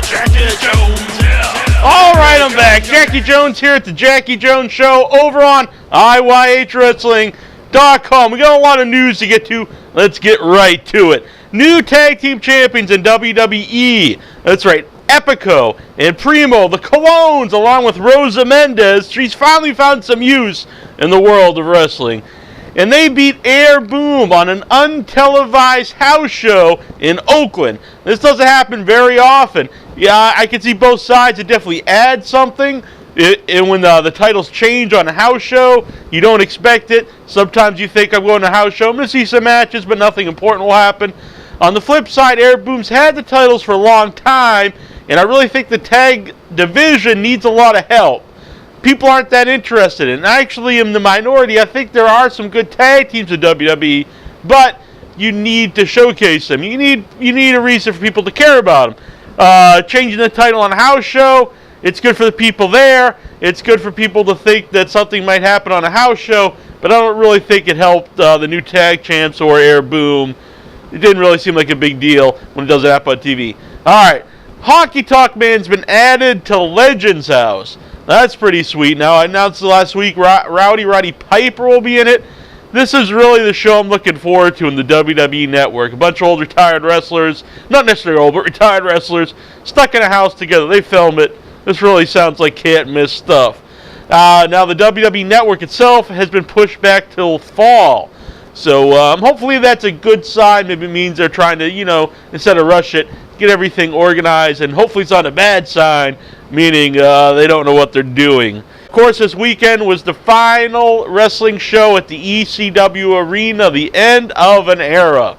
Jackie Jones, yeah. All right, I'm back. Jackie Jones here at the Jackie Jones Show over on IYHWrestling.com. We got a lot of news to get to. Let's get right to it. New tag team champions in WWE. That's right, Epico and Primo, the Colognes, along with Rosa Mendez. She's finally found some use in the world of wrestling. And they beat Air Boom on an untelevised house show in Oakland. This doesn't happen very often. Yeah, I can see both sides. It definitely adds something. When the titles change on a house show, you don't expect it. Sometimes you think, I'm going to a house show, I'm going to see some matches, but nothing important will happen. On the flip side, Air Boom's had the titles for a long time, and I really think the tag division needs a lot of help. People aren't that interested in it. I actually am the minority. I think there are some good tag teams in WWE, but you need to showcase them. You need a reason for people to care about them. Changing the title on a house show, it's good for the people there. It's good for people to think that something might happen on a house show, but I don't really think it helped the new tag champs or Air Boom. It didn't really seem like a big deal when it doesn't happen on TV. All right, Honky Tonk Man's been added to Legends House. That's pretty sweet. Now, I announced last week Roddy Piper will be in it. This is really the show I'm looking forward to in the WWE Network. A bunch of old retired wrestlers, not necessarily old, but retired wrestlers, stuck in a house together. They film it. This really sounds like can't-miss stuff. Now, the WWE Network itself has been pushed back till fall. So, hopefully that's a good sign. Maybe it means they're trying to, instead of rush it, get everything organized. And hopefully it's not a bad sign, meaning they don't know what they're doing. Of course, this weekend was the final wrestling show at the ECW Arena, the end of an era.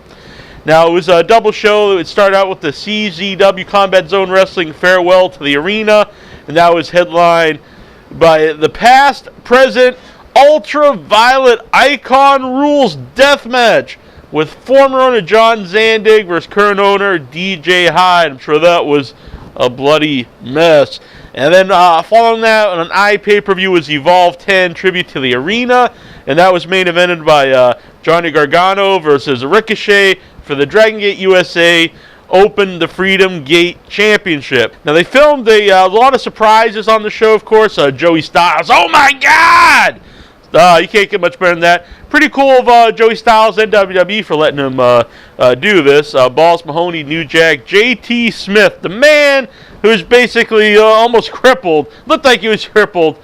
Now, it was a double show. It started out with the CZW Combat Zone Wrestling Farewell to the Arena, and that was headlined by the past, present, Ultraviolet Icon Rules Deathmatch with former owner John Zandig versus current owner DJ Hyde. I'm sure that was a bloody mess. And then following that, on an iPay-per-view was Evolve 10 Tribute to the Arena, and that was main evented by Johnny Gargano versus Ricochet for the Dragon Gate USA Open the Freedom Gate Championship. Now, they filmed a lot of surprises on the show, of course. Joey Styles, oh my God! You can't get much better than that. Pretty cool of Joey Styles and WWE for letting him do this. Balls Mahoney, New Jack, JT Smith, the man who's basically almost crippled, looked like he was crippled,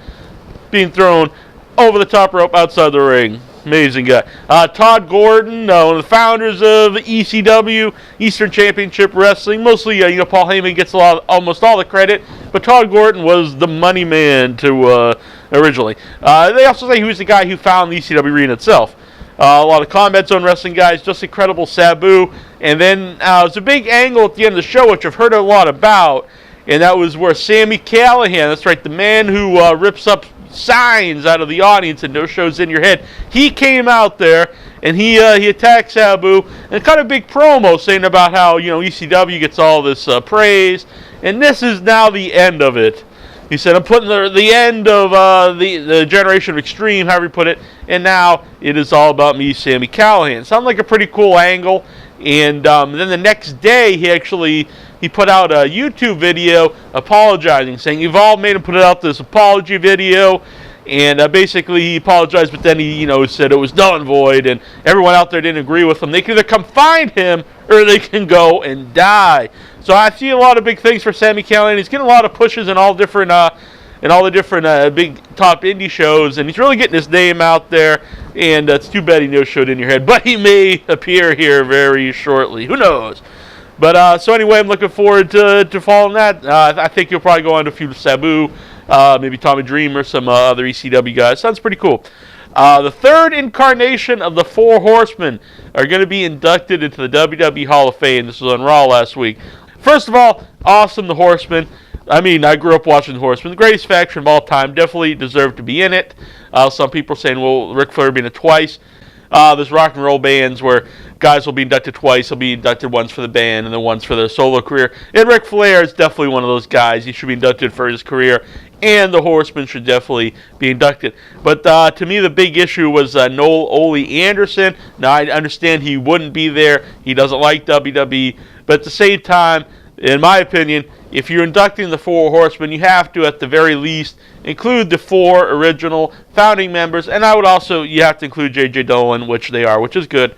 being thrown over the top rope outside the ring. Amazing guy. Todd Gordon, one of the founders of ECW, Eastern Championship Wrestling. Mostly, Paul Heyman gets almost all the credit, but Todd Gordon was the money man to originally. They also say he was the guy who found the ECW Arena itself. A lot of Combat Zone Wrestling guys, just incredible Sabu. And then it was a big angle at the end of the show, which I've heard a lot about, and that was where Sami Callihan, that's right, the man who rips up signs out of the audience and no shows in your head, he came out there and he attacked Sabu and cut a big promo saying about how ECW gets all this praise, and this is now the end of it. He said, I'm putting the end of the generation of extreme, however you put it, and now it is all about me, Sami Callihan. Sounds like a pretty cool angle. And then the next day, he put out a YouTube video apologizing, saying Evolve made him put out this apology video, and basically he apologized, but then he said it was null and void, and everyone out there didn't agree with him. They can either come find him or they can go and die. So I see a lot of big things for Sami Callihan. He's getting a lot of pushes in all the different big top indie shows, and he's really getting his name out there. And it's too bad he no showed in your head, but he may appear here very shortly. Who knows? But so anyway, I'm looking forward to following that. I think he'll probably go on to a few Sabu, maybe Tommy Dreamer, some other ECW guys. Sounds pretty cool. The third incarnation of the Four Horsemen are going to be inducted into the WWE Hall of Fame. This was on Raw last week. First of all, awesome, the Horsemen. I mean, I grew up watching the Horsemen. The greatest faction of all time. Definitely deserved to be in it. Some people are saying, well, Ric Flair being it twice. There's rock and roll bands where guys will be inducted twice. They'll be inducted once for the band and then once for their solo career. And Ric Flair is definitely one of those guys. He should be inducted for his career. And the Horsemen should definitely be inducted. But to me, the big issue was Noel Ole Anderson. Now, I understand he wouldn't be there. He doesn't like WWE. But at the same time, in my opinion, if you're inducting the 4 horsemen, you have to, at the very least, include the 4 original founding members, and I would also, you have to include J.J. Dillon, which they are, which is good.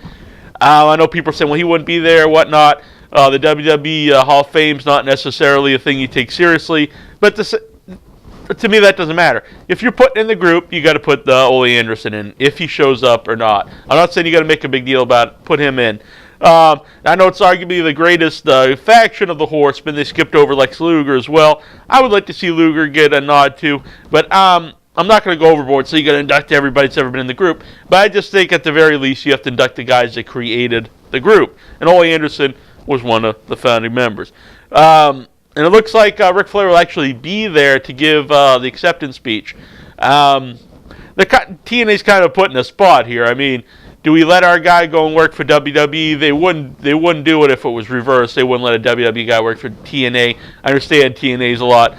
I know people are saying, well, he wouldn't be there, whatnot. The WWE Hall of Fame's not necessarily a thing you take seriously, but to me, that doesn't matter. If you're putting in the group, you got to put Ole Anderson in, if he shows up or not. I'm not saying you got to make a big deal about it. Put him in. I know it's arguably the greatest faction of the Horsemen. They skipped over Lex Luger as well. I would like to see Luger get a nod too, but I'm not going to go overboard, so you got to induct everybody that's ever been in the group. But I just think at the very least you have to induct the guys that created the group. And Ole Anderson was one of the founding members. And it looks like Ric Flair will actually be there to give the acceptance speech. TNA's kind of put in a spot here. I mean, do we let our guy go and work for WWE? They wouldn't do it if it was reversed. They wouldn't let a WWE guy work for TNA. I understand TNA's a lot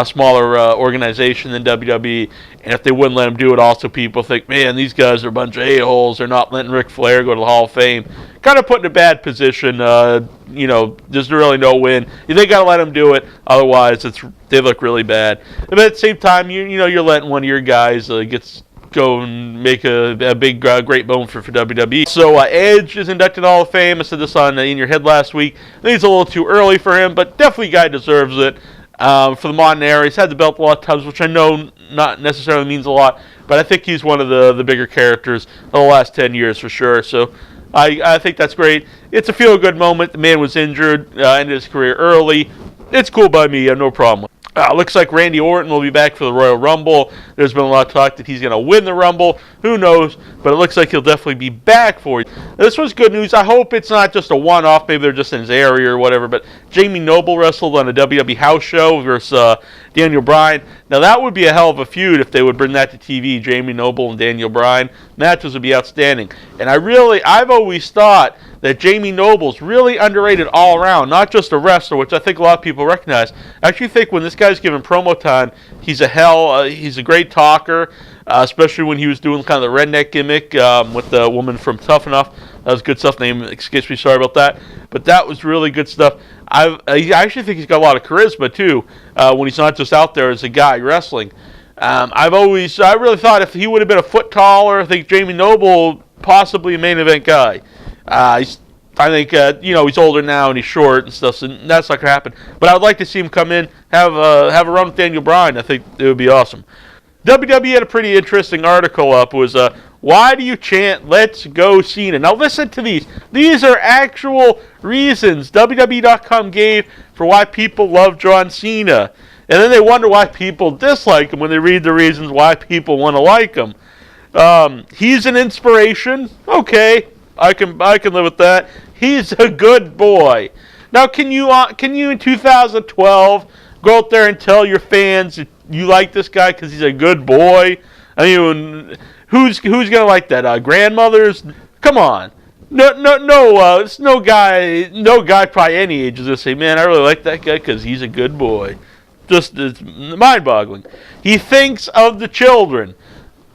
smaller organization than WWE, and if they wouldn't let him do it, also people think, man, these guys are a bunch of a-holes. They're not letting Ric Flair go to the Hall of Fame. Kind of put in a bad position. There's really no win. They got to let him do it, otherwise they look really bad. But at the same time, you're letting one of your guys go and make a big, great moment for WWE. So Edge is inducted in the Hall of Fame. I said this on In Your Head last week. I think it's a little too early for him, but definitely guy deserves it. For the modern era, he's had the belt a lot of times, which I know not necessarily means a lot, but I think he's one of the bigger characters of the last 10 years for sure. So I think that's great. It's a feel-good moment. The man was injured, ended his career early. It's cool by me. I have no problem. Looks like Randy Orton will be back for the Royal Rumble. There's been a lot of talk that he's going to win the Rumble. Who knows? But it looks like he'll definitely be back for it. This was good news. I hope it's not just a one-off. Maybe they're just in his area or whatever. But Jamie Noble wrestled on a WWE House show versus Daniel Bryan. Now, that would be a hell of a feud if they would bring that to TV. Jamie Noble and Daniel Bryan. Matches would be outstanding. And I've always thought that Jamie Noble's really underrated all around, not just a wrestler, which I think a lot of people recognize. I actually think when this guy's given promo time, he's a great talker, especially when he was doing kind of the redneck gimmick with the woman from Tough Enough. That was good stuff. Name escapes me, sorry about that. But that was really good stuff. I actually think he's got a lot of charisma, too, when he's not just out there as a guy wrestling. I really thought if he would have been a foot taller, I think Jamie Noble, possibly a main event guy. I think he's older now and he's short and stuff, so that's not gonna happen. But I would like to see him come in, have a run with Daniel Bryan. I think it would be awesome. WWE had a pretty interesting article up. It was why do you chant "Let's go Cena"? Now listen to these. These are actual reasons WWE.com gave for why people love John Cena, and then they wonder why people dislike him when they read the reasons why people want to like him. He's an inspiration. Okay. I can live with that. He's a good boy. Now, can you in 2012 go out there and tell your fans that you like this guy because he's a good boy? I mean, who's gonna like that? Grandmothers? Come on. It's no guy probably any age is gonna say, man, I really like that guy because he's a good boy. Just it's mind-boggling. He thinks of the children.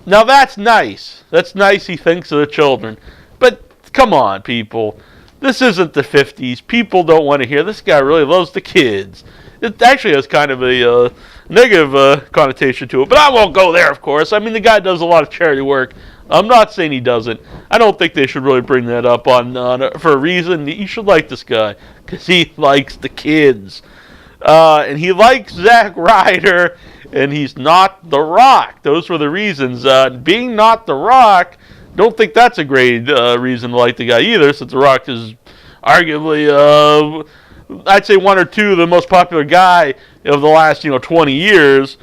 Now that's nice. That's nice. He thinks of the children, but. Come on, people. This isn't the 50s. People don't want to hear this guy really loves the kids. It actually has kind of a negative connotation to it, but I won't go there, of course. I mean, the guy does a lot of charity work. I'm not saying he doesn't. I don't think they should really bring that up for a reason. You should like this guy because he likes the kids. And he likes Zack Ryder, and he's not The Rock. Those were the reasons. Being not The Rock... Don't think that's a great reason to like the guy either, since The Rock is arguably, I'd say one or two the most popular guy of the last 20 years.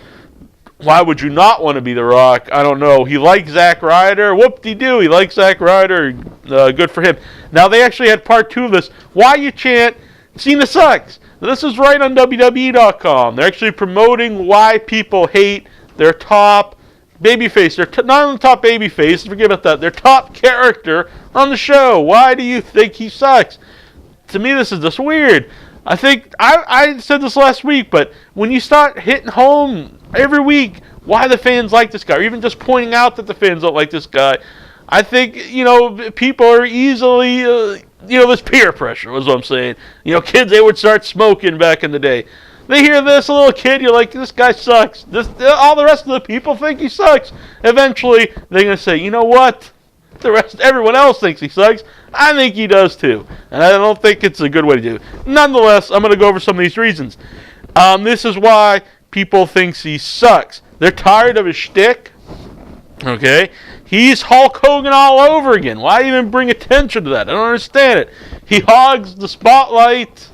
Why would you not want to be The Rock? I don't know. He likes Zack Ryder. Whoop-de-doo. He likes Zack Ryder. Good for him. Now, they actually had part 2 of this. Why you chant, Cena sucks. This is right on WWE.com. They're actually promoting why people hate their top babyface. They're not on the top babyface. Forget about that. Their top character on the show. Why do you think he sucks? To me, this is just weird. I think I said this last week, but when you start hitting home every week why the fans like this guy, or even just pointing out that the fans don't like this guy, I think people are easily this peer pressure was what I'm saying. Kids, they would start smoking back in the day. They hear this, a little kid, you're like, this guy sucks. All the rest of the people think he sucks. Eventually, they're going to say, you know what? Everyone else thinks he sucks. I think he does too. And I don't think it's a good way to do it. Nonetheless, I'm going to go over some of these reasons. This is why people think he sucks. They're tired of his shtick. Okay? He's Hulk Hogan all over again. Why even bring attention to that? I don't understand it. He hogs the spotlight,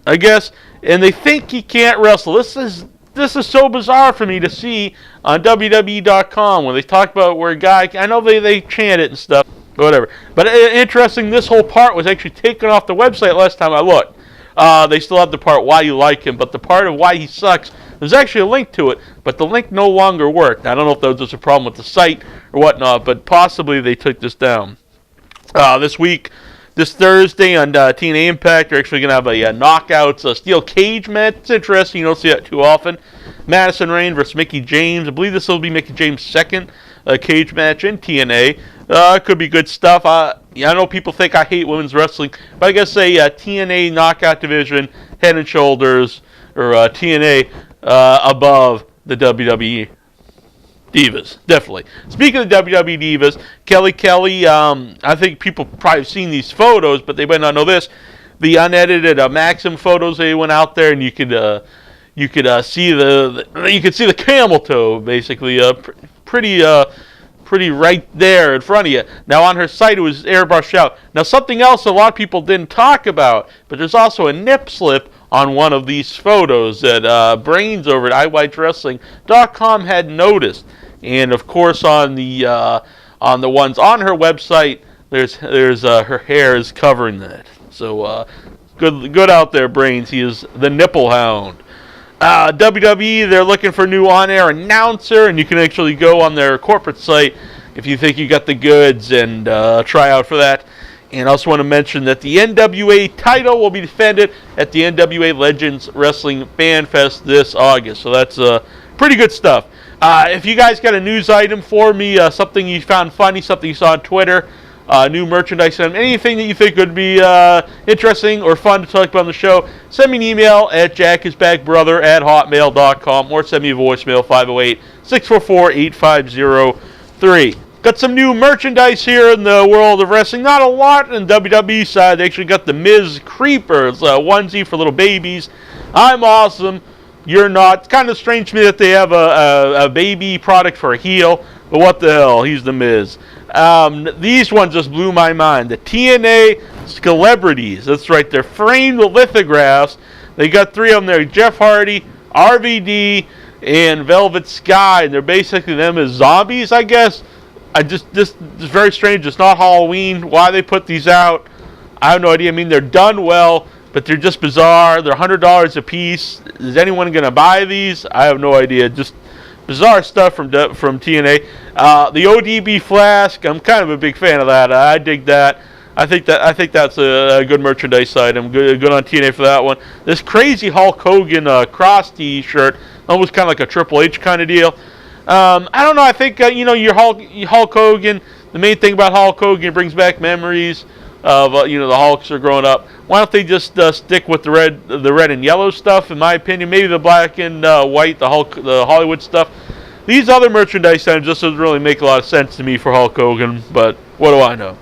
I guess, and they think he can't wrestle. This is so bizarre for me to see on WWE.com when they talk about where a guy, I know they chant it and stuff, whatever. But interesting, this whole part was actually taken off the website last time I looked. They still have the part why you like him, but the part of why he sucks, there's actually a link to it, but the link no longer worked. I don't know if that was just a problem with the site or whatnot, but possibly they took this down. This Thursday on TNA Impact, they're actually going to have a knockouts steel cage match. It's interesting. You don't see that too often. Madison Rayne versus Mickie James. I believe this will be Mickie James' second cage match in TNA. Could be good stuff. I know people think I hate women's wrestling, but I guess TNA knockout division, head and shoulders, or TNA above the WWE Divas, definitely. Speaking of WWE Divas, Kelly, I think people probably have seen these photos, but they might not know this. The unedited Maxim photos, they went out there, and you could see the camel toe, basically, pretty right there in front of you. Now on her site, it was airbrushed out. Now something else a lot of people didn't talk about, but there's also a nip slip on one of these photos that Brains over at iWatchWrestling.com had noticed. And of course, on the ones on her website, there's her hair is covering that. So good out there, Brains. He is the nipple hound. WWE, they're looking for a new on-air announcer, and you can actually go on their corporate site if you think you got the goods and try out for that. And I also want to mention that the NWA title will be defended at the NWA Legends Wrestling Fan Fest this August. So that's pretty good stuff. If you guys got a news item for me, something you found funny, something you saw on Twitter, new merchandise item, anything that you think would be interesting or fun to talk about on the show, send me an email at jackisbackbrother@hotmail.com or send me a voicemail 508-644-8503. Got some new merchandise here in the world of wrestling. Not a lot on WWE side. They actually got the Miz Creepers, onesie for little babies. I'm awesome. You're not. It's kind of strange to me that they have a baby product for a heel, but what the hell? He's the Miz. These ones just blew my mind. The TNA celebrities. That's right. They're framed lithographs. They got three of them there. Jeff Hardy, RVD, and Velvet Sky. And they're basically them as zombies, I guess. This is very strange. It's not Halloween. Why they put these out, I have no idea. I mean, they're done well, but they're just bizarre. They're $100 a piece. Is anyone going to buy these? I have no idea. Just bizarre stuff from TNA. The ODB flask, I'm kind of a big fan of that. I dig that. I think that's a good merchandise item. Good on TNA for that one. This crazy Hulk Hogan cross T-shirt, almost kind of like a Triple H kind of deal. I don't know. I think your Hulk Hogan. The main thing about Hulk Hogan, it brings back memories of the Hulks are growing up. Why don't they just stick with the red and yellow stuff? In my opinion, maybe the black and white, the Hollywood stuff. These other merchandise items just doesn't really make a lot of sense to me for Hulk Hogan. But what do I know?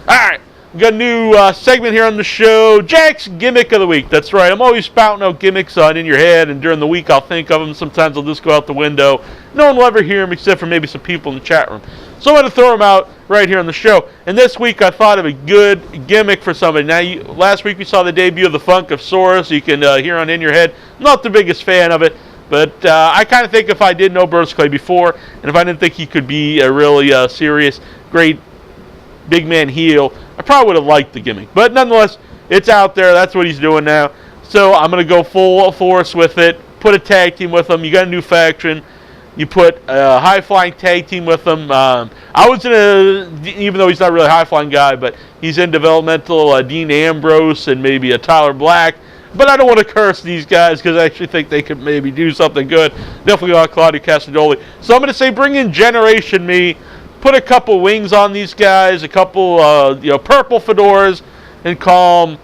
All right. We got a new segment here on the show, Jack's Gimmick of the Week. That's right, I'm always spouting out gimmicks in your head, and during the week I'll think of them. Sometimes I'll just go out the window. No one will ever hear them except for maybe some people in the chat room. So I'm going to throw them out right here on the show. And this week I thought of a good gimmick for somebody. Now, last week we saw the debut of the Funkasaurus. You can hear on In Your Head. Not the biggest fan of it, but I kind of think if I did know Bruce Clay before, and if I didn't think he could be a really serious, great big man heel, I probably would have liked the gimmick. But nonetheless, it's out there. That's what he's doing now. So I'm going to go full force with it. Put a tag team with him. You got a new faction. You put a high-flying tag team with him. I was in even though he's not really a high-flying guy, but he's in developmental Dean Ambrose and maybe a Tyler Black. But I don't want to curse these guys because I actually think they could maybe do something good. Definitely not Claudio Castagnoli. So I'm going to say bring in Generation Me. put a couple wings on these guys, a couple purple fedoras, and call them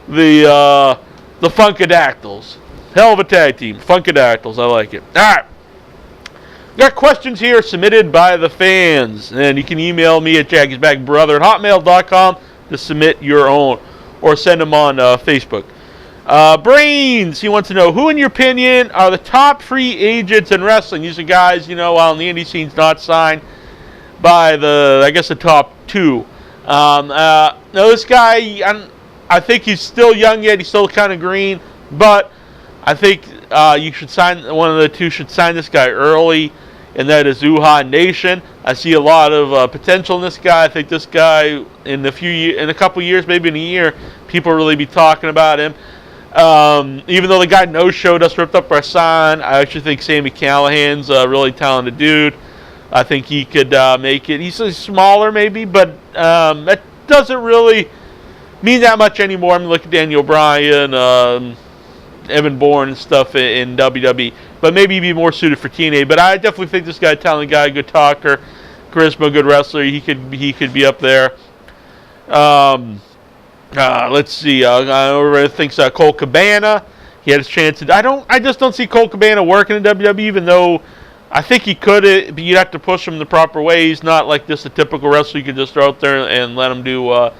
the Funkadactyls. Hell of a tag team, Funkadactyls. I like it. All right. Got questions here submitted by the fans, and you can email me at jackiesbackbrother@hotmail.com to submit your own, or send them on Facebook. Brains, he wants to know, who in your opinion are the top free agents in wrestling? These are guys, while the indie scene's not signed by the top two. Now this guy, I think he's still young yet, he's still kind of green, but I think you should sign, one of the two should sign this guy early, and that is Wuhan Nation. I see a lot of potential in this guy. I think this guy, in a couple years, maybe in a year, people will really be talking about him. Even though the guy no-showed us, ripped up our sign, I actually think Sami Callihan's a really talented dude. I think he could make it. He's smaller maybe, but that doesn't really mean that much anymore. I mean, look at Daniel Bryan, Evan Bourne and stuff in WWE, but maybe he'd be more suited for TNA. But I definitely think this guy, a talented guy, good talker, charisma, good wrestler. He could be up there. Let's see. Everybody thinks Colt Cabana. He had his chance. I just don't see Colt Cabana working in WWE, even though I think he could. But you'd have to push him the proper way. He's not like just a typical wrestler you could just throw out there and let him do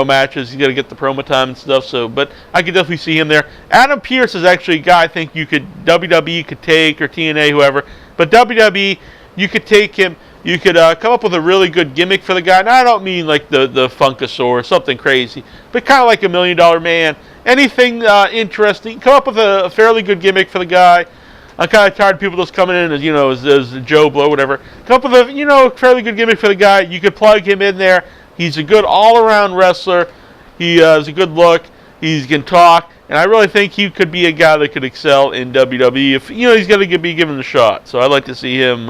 matches. He's got to get the promo time and stuff. So, but I could definitely see him there. Adam Pearce is actually a guy I think WWE could take, or TNA, whoever. But WWE, you could take him. You could come up with a really good gimmick for the guy. And I don't mean like the Funkasaur or something crazy, but kind of like $1 Million Man. Anything interesting. Come up with a fairly good gimmick for the guy. I'm kind of tired of people just coming in as Joe Blow, whatever. Come up with a fairly good gimmick for the guy. You could plug him in there. He's a good all-around wrestler. He has a good look. He can talk, and I really think he could be a guy that could excel in WWE if he's going to be given the shot. So I'd like to see him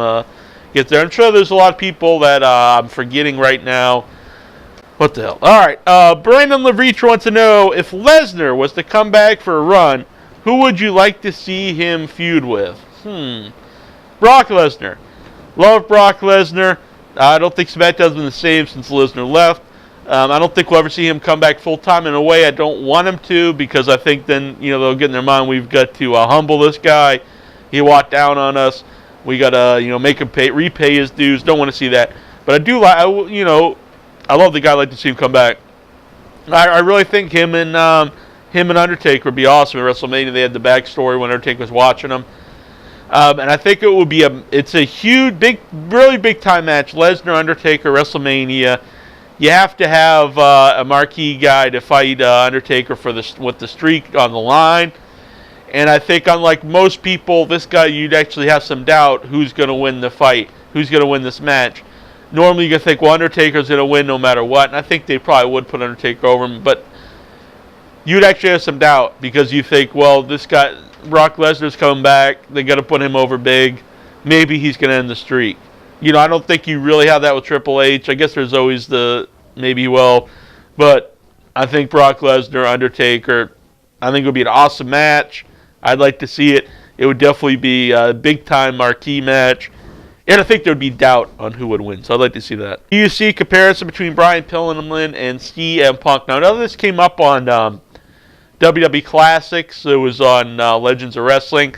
get there. I'm sure there's a lot of people that I'm forgetting right now. What the hell? All right. Brandon Leveach wants to know, if Lesnar was to come back for a run, who would you like to see him feud with? Brock Lesnar. Love Brock Lesnar. I don't think SmackDown's been the same since Lesnar left. I don't think we'll ever see him come back full-time. In a way, I don't want him to, because I think then, they'll get in their mind, we've got to humble this guy. He walked down on us. We got to, make him repay his dues. Don't want to see that. But I do I love the guy. I'd like to see him come back. I really think him and Undertaker would be awesome at WrestleMania. They had the backstory when Undertaker was watching them. And I think it would be it's a huge, really big time match. Lesnar, Undertaker, WrestleMania. You have to have a marquee guy to fight Undertaker with the streak on the line. And I think, unlike most people, this guy, you'd actually have some doubt who's going to win the fight, who's going to win this match. Normally you can think, well, Undertaker's going to win no matter what. And I think they probably would put Undertaker over him. But you'd actually have some doubt, because you think, well, this guy, Brock Lesnar's coming back. They got to put him over big. Maybe he's going to end the streak. I don't think you really have that with Triple H. I guess there's always maybe he will. But I think Brock Lesnar, Undertaker, I think it would be an awesome match. I'd like to see it. It would definitely be a big-time marquee match. And I think there would be doubt on who would win. So I'd like to see that. Do you see a comparison between Brian Pillman and CM Punk? Now, none of this came up on WWE Classics. It was on Legends of Wrestling.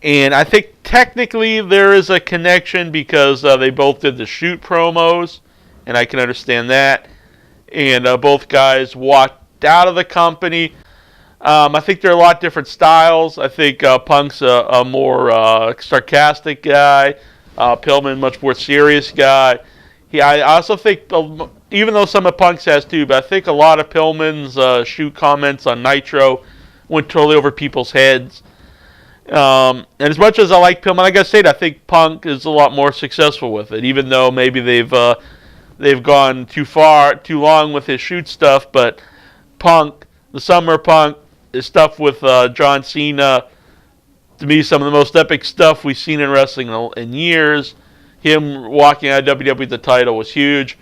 And I think technically there is a connection, because they both did the shoot promos. And I can understand that. And both guys walked out of the company. I think they're a lot different styles. I think Punk's a more sarcastic guy. Pillman, much more serious guy. I also think, even though some of Punk's has too, but I think a lot of Pillman's shoot comments on Nitro went totally over people's heads. And as much as I like Pillman, like I said, I think Punk is a lot more successful with it, even though maybe they've gone too long with his shoot stuff. But Punk, the Summer Punk, his stuff with John Cena, to me, some of the most epic stuff we've seen in wrestling in years. Him walking out of WWE with the title was huge.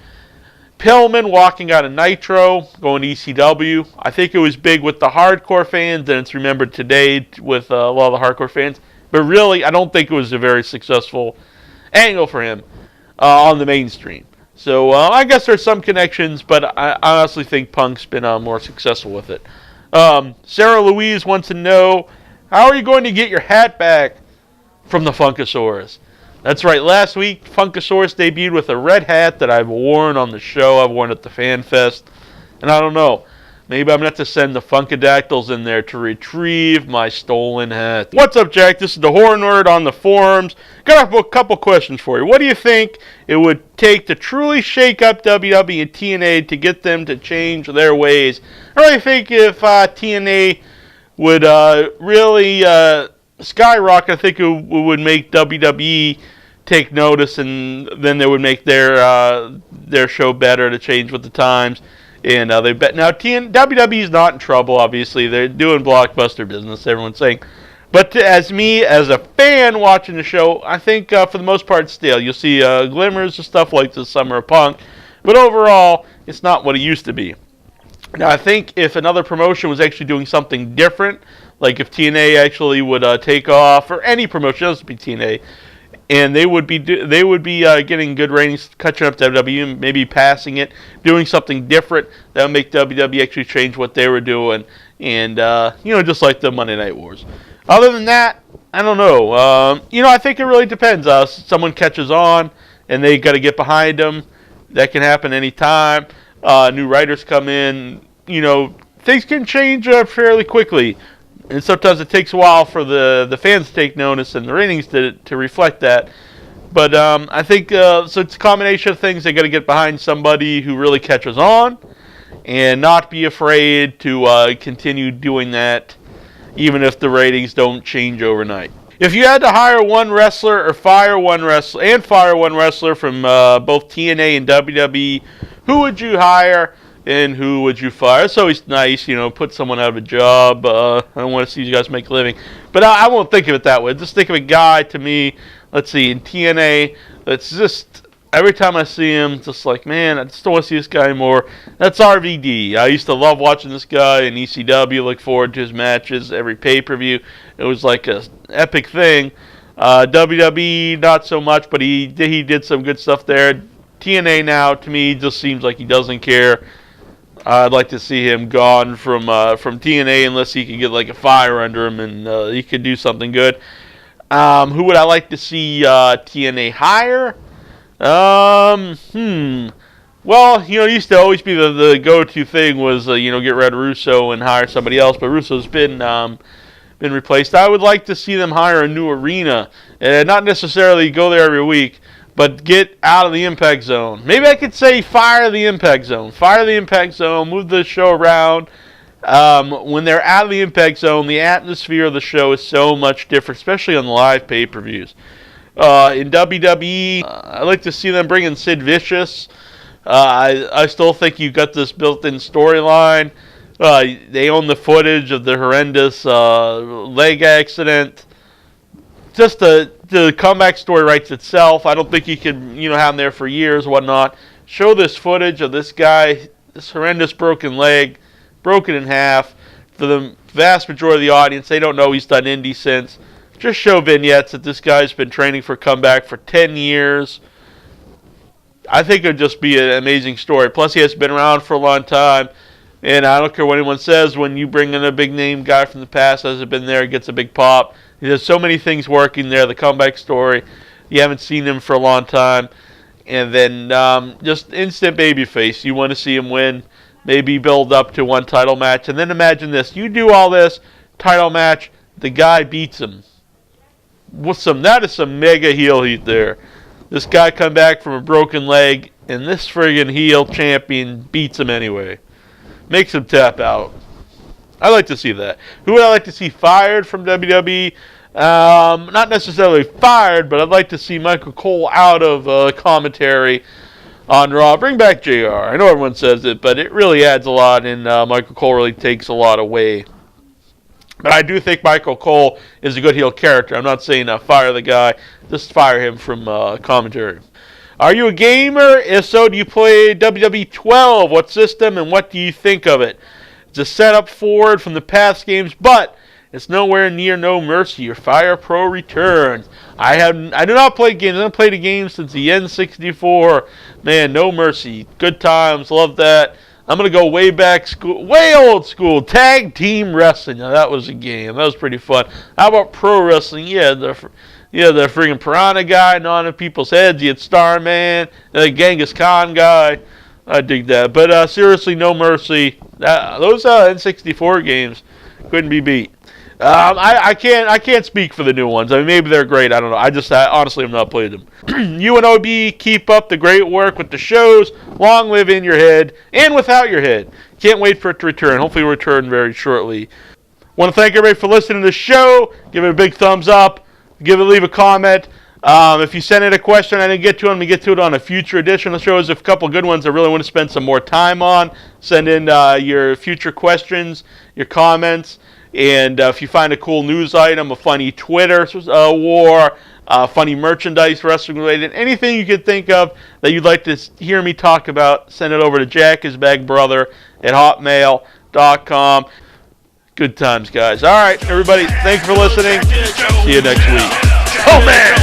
Pillman walking out of Nitro, going to ECW. I think it was big with the hardcore fans, and it's remembered today with a lot of the hardcore fans. But really, I don't think it was a very successful angle for him. on the mainstream. So I guess there's some connections, but I honestly think Punk's been more successful with it. Sarah Louise wants to know, how are you going to get your hat back from the Funkasaurus? That's right, last week Funkasaurus debuted with a red hat that I've worn on the show. I've worn at the Fan Fest. And I don't know, maybe I'm going to have to send the Funkadactyls in there to retrieve my stolen hat. What's up, Jack? This is the Horror Nerd on the forums. Got a couple questions for you. What do you think it would take to truly shake up WWE and TNA to get them to change their ways? I really think if TNA would really skyrocket, I think it would make WWE take notice, and then they would make their show better to change with the times. And they bet now WWE is not in trouble. Obviously, they're doing blockbuster business. Everyone's saying, but as a fan watching the show, I think for the most part, still you'll see glimmers of stuff like the Summer of Punk, but overall, it's not what it used to be. Now, I think if another promotion was actually doing something different, like if TNA actually would take off, or any promotion, it doesn't be TNA, and they would be getting good ratings, catching up to WWE, maybe passing it, doing something different that would make WWE actually change what they were doing, and just like the Monday Night Wars. Other than that, I don't know. I think it really depends. Someone catches on, and they got to get behind them. That can happen anytime. New writers come in. Things can change fairly quickly. And sometimes it takes a while for the fans to take notice and the ratings to reflect that. But I think so it's a combination of things. They got to get behind somebody who really catches on and not be afraid to continue doing that, even if the ratings don't change overnight. If you had to hire one wrestler or fire one wrestler from both TNA and WWE, who would you hire? And who would you fire? It's always nice, put someone out of a job. I don't want to see you guys make a living. But I won't think of it that way. Just think of a guy, to me, let's see, in TNA, that's just, every time I see him, just like, man, I just don't want to see this guy anymore. That's RVD. I used to love watching this guy in ECW, look forward to his matches, every pay-per-view. It was like an epic thing. WWE, not so much, but he did some good stuff there. TNA now, to me, just seems like he doesn't care. I'd like to see him gone from TNA unless he can get like a fire under him and he could do something good. Who would I like to see TNA hire? Well, it used to always be the go-to thing was get rid of Russo and hire somebody else, but Russo's been replaced. I would like to see them hire a new arena and not necessarily go there every week, but get out of the Impact Zone. Maybe I could say fire the Impact Zone. Fire the Impact Zone, move the show around. When they're out of the Impact Zone, the atmosphere of the show is so much different, especially on the live pay-per-views. In WWE, I like to see them bring in Sid Vicious. I still think you got this built-in storyline. They own the footage of the horrendous leg accident. Just the comeback story writes itself. I don't think you can, have him there for years or whatnot. Show this footage of this guy, this horrendous broken leg, broken in half. For the vast majority of the audience, they don't know he's done indie since. Just show vignettes that this guy's been training for comeback for 10 years. I think it would just be an amazing story. Plus, he has been around for a long time. And I don't care what anyone says, when you bring in a big-name guy from the past, hasn't been there, gets a big pop. There's so many things working there. The comeback story, you haven't seen him for a long time. And then just instant babyface. You want to see him win, maybe build up to one title match. And then imagine this. You do all this, title match, the guy beats him. That is some mega heel heat there. This guy come back from a broken leg, and this friggin' heel champion beats him anyway. Makes him tap out. I'd like to see that. Who would I like to see fired from WWE? Not necessarily fired, but I'd like to see Michael Cole out of commentary on Raw. Bring back JR. I know everyone says it, but it really adds a lot, and Michael Cole really takes a lot away. But I do think Michael Cole is a good heel character. I'm not saying fire the guy. Just fire him from commentary. Are you a gamer? If so, do you play WWE 12? What system and what do you think of it? It's a setup forward from the past games, but It's nowhere near No Mercy. Your Fire Pro returns. I do not play games. I haven't played a game since the N64. Man, No Mercy. Good times. Love that. I'm going to go way old school. Tag Team Wrestling. Now, that was a game. That was pretty fun. How about Pro Wrestling? Yeah, the friggin' Piranha guy gnawing people's heads. You had Starman, the Genghis Khan guy. I dig that. But seriously, No Mercy. Those N64 games couldn't be beat. I can't speak for the new ones. I mean, maybe they're great. I don't know. I honestly have not played them. UNOB, keep up the great work with the shows. Long live in your head and without your head. Can't wait for it to return. Hopefully it'll return very shortly. Want to thank everybody for listening to the show. Give it a big thumbs up. Leave a comment. If you send in a question I didn't get to, I'm going to get to it on a future edition of the show. There's a couple good ones I really want to spend some more time on. Send in your future questions, your comments. And if you find a cool news item, a funny Twitter war, funny merchandise, wrestling related, anything you could think of that you'd like to hear me talk about, send it over to jackisbagbrother@hotmail.com. Good times, guys. All right, everybody, thanks for listening. See you next week. Oh, man!